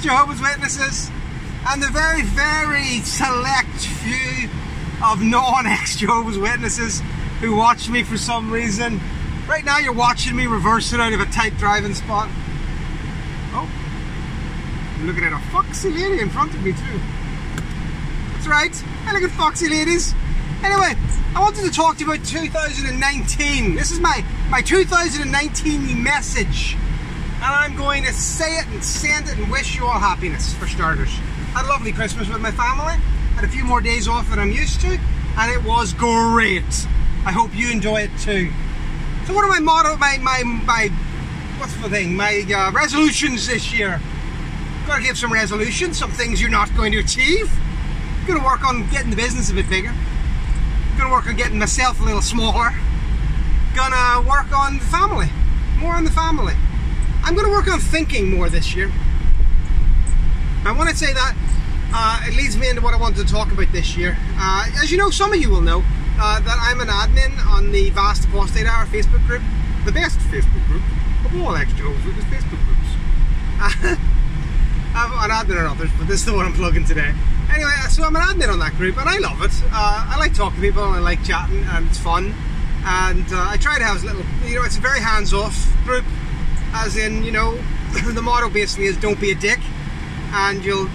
ex-Jehovah's Witnesses and the very, very select few of non-ex-Jehovah's Witnesses who watch me for some reason. Right now you're watching me reversing out of a tight driving spot. Oh, I'm looking at a foxy lady in front of me too. That's right, I look at foxy ladies. Anyway, I wanted to talk to you about 2019. This is my 2019 message. And I'm going to say it and send it and wish you all happiness, for starters. Had a lovely Christmas with my family. Had a few more days off than I'm used to. And it was great. I hope you enjoy it too. So what are my what's the thing? My resolutions this year. Gotta give some resolutions, some things you're not going to achieve. Gonna work on getting the business a bit bigger. Gonna work on getting myself a little smaller. Gonna work on the family. More on the family. I'm gonna work on thinking more this year. And when I say that, it leads me into what I wanted to talk about this year. As you know, some of you will know that I'm an admin on the Great Apostate Hour Facebook group. The best Facebook group of all EXJW'S with Facebook groups. I'm an admin on others, but this is the one I'm plugging today. Anyway, so I'm an admin on that group and I love it. I like talking to people and I like chatting and it's fun. And I try to have as little, it's a very hands-off group, as in, the motto basically is don't be a dick and you'll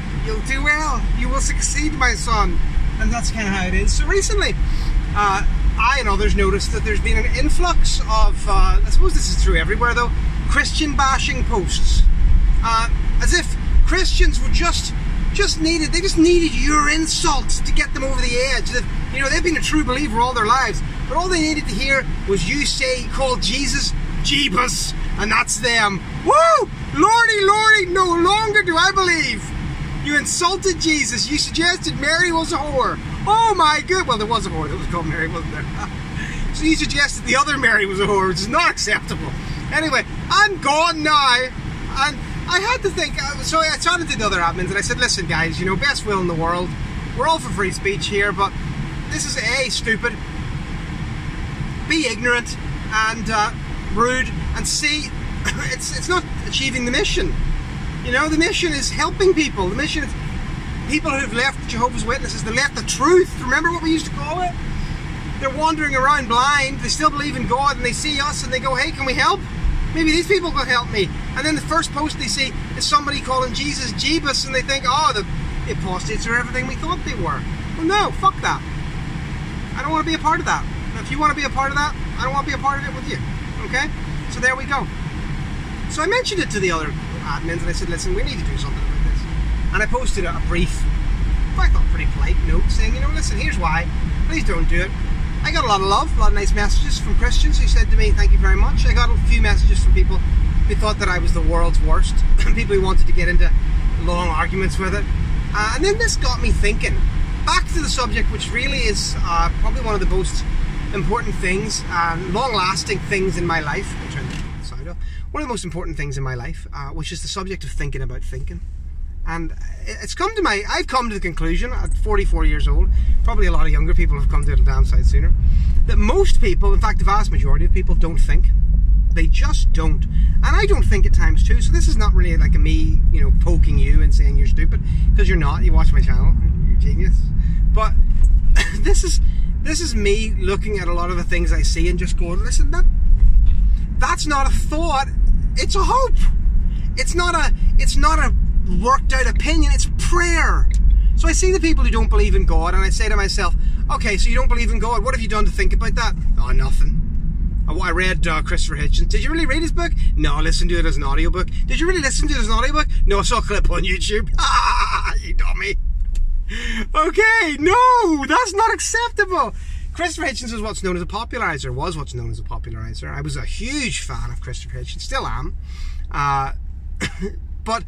do well. You will succeed, my son. And that's kind of how it is. So recently, I and others noticed that there's been an influx of, I suppose this is true everywhere though, Christian bashing posts. As if Christians were just needed your insult to get them over the edge. That, they've been a true believer all their lives, but all they needed to hear was you call Jesus Jeebus, and that's them. Woo! Lordy, lordy, no longer do I believe. You insulted Jesus. You suggested Mary was a whore. Oh my good. Well, there was a whore that was called Mary, wasn't there? So you suggested the other Mary was a whore, which is not acceptable. Anyway, I'm gone now, and I had to think, so I chatted to the other admins and I said, listen guys, best will in the world, we're all for free speech here, but this is A, stupid, B, ignorant, and rude, and C, it's not achieving the mission. The mission is helping people. The mission is people who've left Jehovah's Witnesses, they left the truth. Remember what we used to call it? They're wandering around blind, they still believe in God, and they see us and they go, hey, can we help? Maybe these people will help me. And then the first post they see is somebody calling Jesus Jeebus, and they think, oh, the apostates are everything we thought they were. Well, no, fuck that. I don't want to be a part of that. And if you want to be a part of that, I don't want to be a part of it with you. Okay? So there we go. So I mentioned it to the other admins, and I said, listen, we need to do something about this. And I posted a brief, I thought pretty polite note saying, listen, here's why. Please don't do it. I got a lot of love, a lot of nice messages from Christians who said to me, thank you very much. I got a few messages from people who thought that I was the world's worst, people who wanted to get into long arguments with it. And then this got me thinking, back to the subject which really is probably one of the most important things, long-lasting things in my life. I'm trying to get the sound off. One of the most important things in my life, which is the subject of thinking about thinking. And I've come to the conclusion at 44 years old, probably a lot of younger people have come to the damn side sooner, that most people, in fact the vast majority of people, don't think. They just don't. And I don't think at times too, so this is not really like me, poking you and saying you're stupid, because you're not. You watch my channel, you're a genius. But this is me looking at a lot of the things I see and just going, listen, that's not a thought, it's a hope. It's not a worked out opinion, it's prayer. So I see the people who don't believe in God and I say to myself, okay, so you don't believe in God, what have you done to think about that? Oh, nothing. I read Christopher Hitchens. Did you really read his book? No, I listened to it as an audiobook. Did you really listen to it as an audiobook? No, I saw a clip on YouTube. Ah, you dummy. Okay, no, that's not acceptable. Christopher Hitchens was what's known as a popularizer, I was a huge fan of Christopher Hitchens, still am. But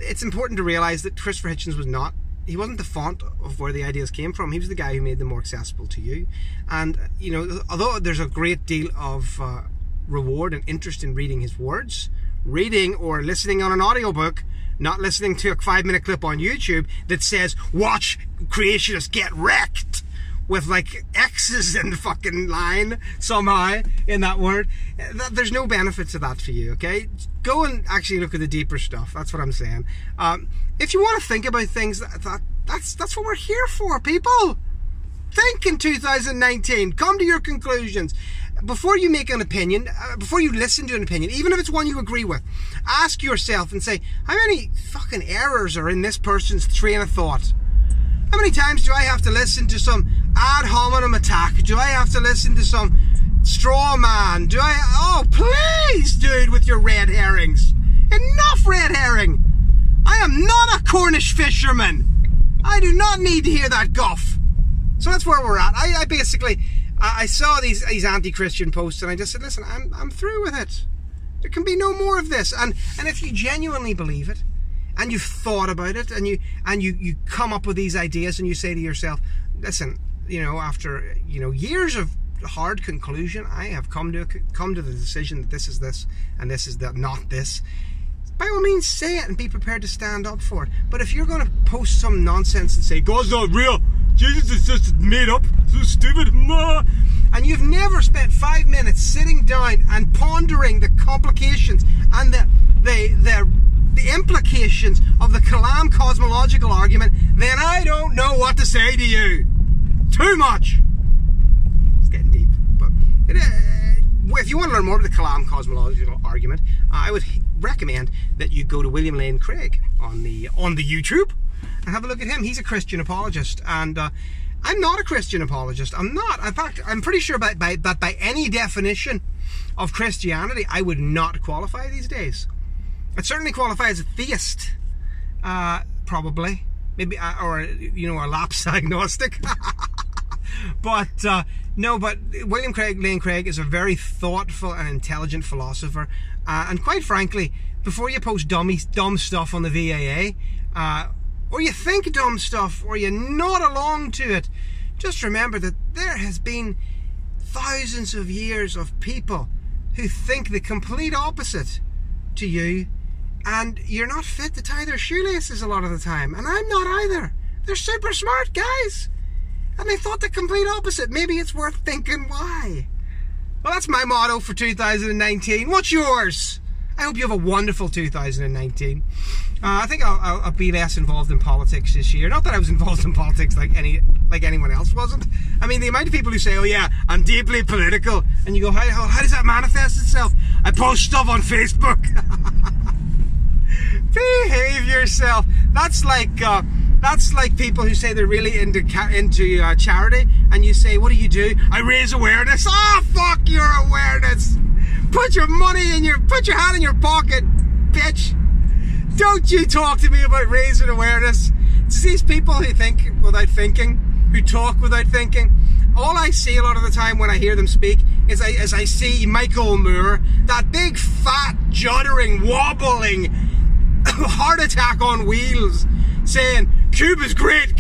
it's important to realise that Christopher Hitchens he wasn't the font of where the ideas came from. He was the guy who made them more accessible to you. And, although there's a great deal of reward and interest in reading his words, reading or listening on an audiobook, not listening to a 5-minute clip on YouTube that says, watch creationists get wrecked. with like X's in the fucking line somehow in that word. There's no benefit to that for you, okay? Go and actually look at the deeper stuff. That's what I'm saying. If you want to think about things, that's what we're here for, people. Think in 2019. Come to your conclusions. Before you make an opinion, before you listen to an opinion, even if it's one you agree with, ask yourself and say, how many fucking errors are in this person's train of thought? How many times do I have to listen to some ad hominem attack? Do I have to listen to some straw man? Oh, please, dude, with your red herrings. Enough red herring. I am not a Cornish fisherman. I do not need to hear that guff. So that's where we're at. I saw these anti-Christian posts and I just said, listen, I'm through with it. There can be no more of this. And if you genuinely believe it, and you've thought about it, and you come up with these ideas, and you say to yourself, listen, after years of hard conclusion, I have come to the decision that this is this and this is not this. By all means, say it and be prepared to stand up for it. But if you're going to post some nonsense and say God's not real, Jesus is just made up, so stupid, and you've never spent 5 minutes sitting down and pondering the complications and the implications of the Kalam cosmological argument, then I don't know what to say to you. Too much. It's getting deep. But if you want to learn more about the Kalam cosmological argument, I would recommend that you go to William Lane Craig on the YouTube and have a look at him. He's a Christian apologist, and I'm not a Christian apologist. I'm not. In fact, I'm pretty sure that by any definition of Christianity, I would not qualify these days. I'd certainly qualify as a theist, probably, maybe, or a lapsed agnostic. But no. But William Lane Craig is a very thoughtful and intelligent philosopher, and quite frankly, before you post dumb stuff on the VAA, or you think dumb stuff, or you nod along to it, just remember that there has been thousands of years of people who think the complete opposite to you, and you're not fit to tie their shoelaces a lot of the time, and I'm not either. They're super smart guys, and they thought the complete opposite. Maybe it's worth thinking why. Well, that's my motto for 2019. What's yours? I hope you have a wonderful 2019. I think I'll be less involved in politics this year. Not that I was involved in politics like anyone else wasn't. I mean, the amount of people who say, oh yeah, I'm deeply political, and you go, how does that manifest itself? I post stuff on Facebook. Behave yourself. That's like people who say they're really into charity, and you say, what do? I raise awareness. Oh, fuck your awareness. Put your hand in your pocket, bitch. Don't you talk to me about raising awareness. It's these people who think without thinking, who talk without thinking. All I see a lot of the time when I hear them speak is I see Michael Moore, that big, fat, juddering, wobbling, heart attack on wheels, saying, Cuba's great,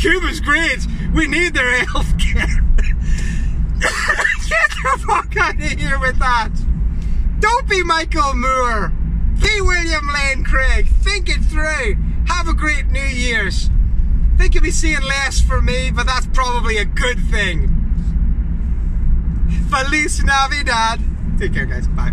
we need their health care. Get the fuck out of here with that. Don't be Michael Moore. Be William Lane Craig. Think it through. Have a great New Year's. Think you'll be seeing less from me, but that's probably a good thing. Feliz Navidad. Take care, guys. Bye.